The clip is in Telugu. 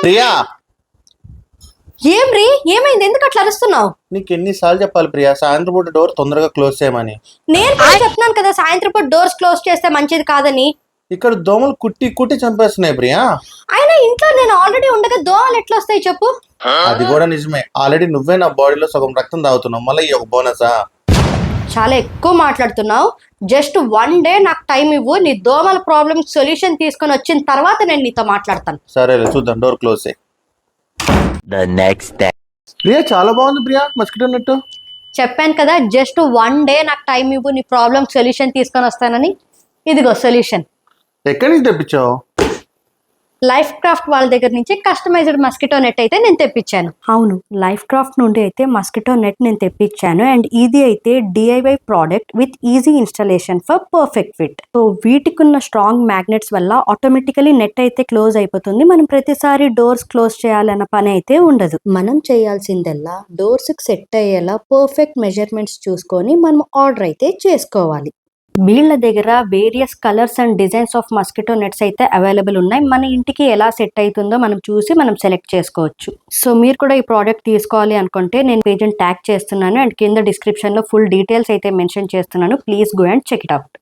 ప్రియా, ఏం రీ ఏమైంది? ఎందుకు అట్లా అరుస్తున్నావు? నీకు ఎన్నిసార్లు చెప్పాలి ప్రియా, సాయంత్రం పూట డోర్ తొందరగా క్లోజ్ చేయమని. నేను కూడా చెప్తున్నాను కదా సాయంత్రం పూట డోర్స్ క్లోజ్ చేస్తే మంచిది కాదని. ఇక్కడ దోమలు కుట్టి కుట్టి చంపేస్తున్నాయి ప్రియా. అయినా ఇంట్లో నేను ఆల్రెడీ ఉండగా దోమలు ఎట్లా వస్తాయి చెప్పు? అది కూడా నిజమే. ఆల్రెడీ నువ్వే నా బాడీలో సగం రక్తం తాగుతున్నావు, మళ్ళీ ఈ ఒక బోనసా? చాలా ఎక్కువ మాట్లాడుతున్నావు. జస్ట్ 1 డే నాకు టైం ఇవ్వు. నీ దోమల ప్రాబ్లమ్ సొల్యూషన్ తీసుకొని వచ్చిన తర్వాత నేను నీతో మాట్లాడతాను. సరేలే, చూద్దాం. డోర్ క్లోజ్ చేయి. The next day. ప్రియా, చాలా బాగుంది ప్రియా, మస్కిటో నెట్. చెప్పాను కదా జస్ట్ 1 డే నాకు టైం ఇవ్వు, నీ ప్రాబ్లమ్ సొల్యూషన్ తీసుకొని వస్తానని. ఇదిగో సొల్యూషన్. ఎక్కడి నుంచి తెప్పించావు? లైఫ్ క్రాఫ్ట్ వాళ్ళ దగ్గర నుంచి కస్టమైజ్డ్ మస్కిటో నెట్ అయితే నేను తెప్పించాను. అవును, లైఫ్ క్రాఫ్ట్ నుండి అయితే మస్కిటో నెట్ నేను తెప్పించాను. అండ్ ఇది అయితే DIY product with easy installation for perfect fit. So వీటికి ఉన్న స్ట్రాంగ్ మ్యాగ్నెట్స్ వల్ల ఆటోమేటికలీ నెట్ అయితే క్లోజ్ అయిపోతుంది. మనం ప్రతిసారి డోర్స్ క్లోజ్ చేయాలన్న పని అయితే ఉండదు. మనం చేయాల్సిందల్లా డోర్స్ కి సెట్ అయ్యేలా పర్ఫెక్ట్ మెజర్మెంట్స్ చూసుకొని మనం ఆర్డర్ అయితే చేసుకోవాలి. వీళ్ళ దగ్గర various colours and designs of mosquito nets అయితే అవైలబుల్ ఉన్నాయి. మన ఇంటికి ఎలా సెట్ అవుతుందో మనం చూసి మనం సెలెక్ట్ చేసుకోవచ్చు. సో మీరు కూడా ఈ ప్రోడక్ట్ తీసుకోవాలి అనుకుంటే నేను పేజ్ ట్యాగ్ చేస్తున్నాను అండ్ కింద డిస్క్రిప్షన్ లో ఫుల్ డీటెయిల్స్ అయితే మెన్షన్ చేస్తున్నాను. Please go and check it out.